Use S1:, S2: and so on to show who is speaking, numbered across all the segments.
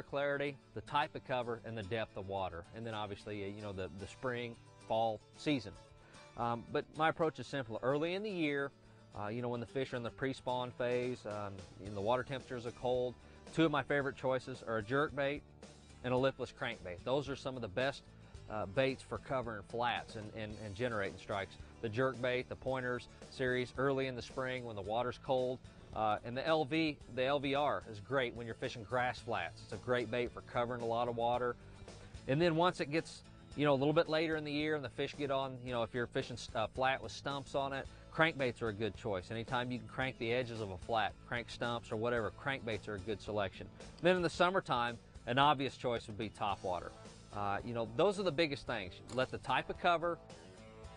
S1: clarity, the type of cover, and the depth of water, and then obviously the spring, fall season. But my approach is simple. Early in the year, when the fish are in the pre-spawn phase, and the water temperatures are cold, two of my favorite choices are a jerkbait and a lipless crankbait. Those are some of the best baits for covering flats and generating strikes. The jerkbait, the pointers series, early in the spring when the water's cold, and the LVR is great when you're fishing grass flats. It's a great bait for covering a lot of water. And then once it gets a little bit later in the year and the fish get on, if you're fishing flat with stumps on it, crankbaits are a good choice. Anytime you can crank the edges of a flat, crank stumps or whatever, crankbaits are a good selection. Then in the summertime, an obvious choice would be topwater. Those are the biggest things. Let the type of cover,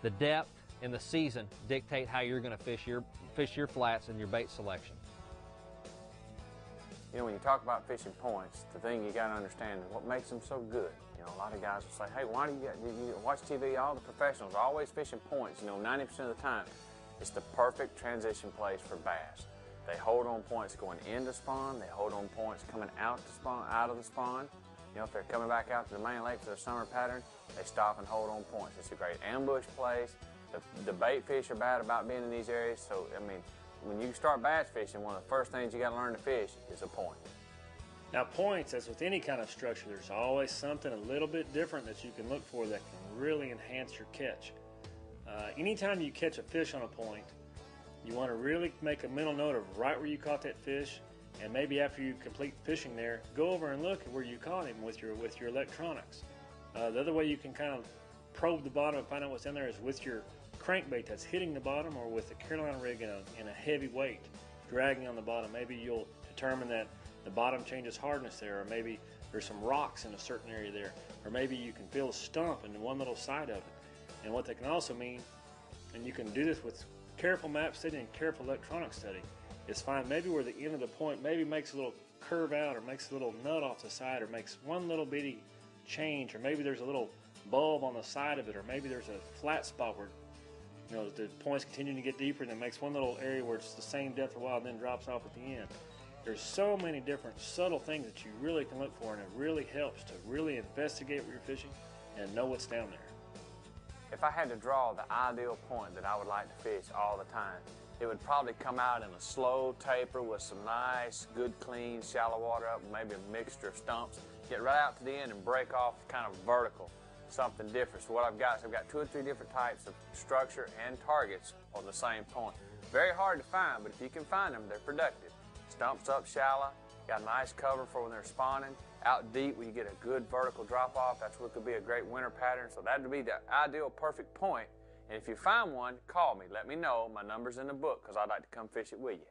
S1: the depth, and the season dictate how you're going to fish your flats and your bait selection.
S2: When you talk about fishing points, the thing you got to understand is what makes them so good. A lot of guys will say, hey, why do you watch TV? All the professionals are always fishing points. 90% of the time, it's the perfect transition place for bass. They hold on points going into spawn. They hold on points coming out of the spawn. If they're coming back out to the main lake for their summer pattern, they stop and hold on points. It's a great ambush place. The bait fish are bad about being in these areas. So, when you start bass fishing, one of the first things you got to learn to fish is a point.
S3: Now points, as with any kind of structure, there's always something a little bit different that you can look for that can really enhance your catch. Anytime you catch a fish on a point, you want to really make a mental note of right where you caught that fish, and maybe after you complete fishing there, go over and look at where you caught him with your electronics. The other way you can kind of probe the bottom and find out what's in there is with your crankbait that's hitting the bottom, or with a Carolina rig in a heavy weight dragging on the bottom. Maybe you'll determine that the bottom changes hardness there, or maybe there's some rocks in a certain area there, or maybe you can feel a stump in one little side of it. And what that can also mean, and you can do this with careful map study and careful electronic study, is find maybe where the end of the point maybe makes a little curve out, or makes a little nut off the side, or makes one little bitty change, or maybe there's a little bulb on the side of it, or maybe there's a flat spot where the points continue to get deeper, and it makes one little area where it's the same depth for a while and then drops off at the end. There's so many different subtle things that you really can look for, and it really helps to really investigate where you're fishing and know what's down there.
S2: If I had to draw the ideal point that I would like to fish all the time, it would probably come out in a slow taper with some nice, good, clean, shallow water up, maybe a mixture of stumps. Get right out to the end and break off kind of vertical, something different. So what I've got is I've got 2 or 3 different types of structure and targets on the same point. Very hard to find, but if you can find them, they're productive. Stumps up shallow, got a nice cover for when they're spawning. Out deep where you get a good vertical drop off, that's what could be a great winter pattern. So that would be the ideal perfect point. And if you find one, call me. Let me know. My number's in the book because I'd like to come fish it with you.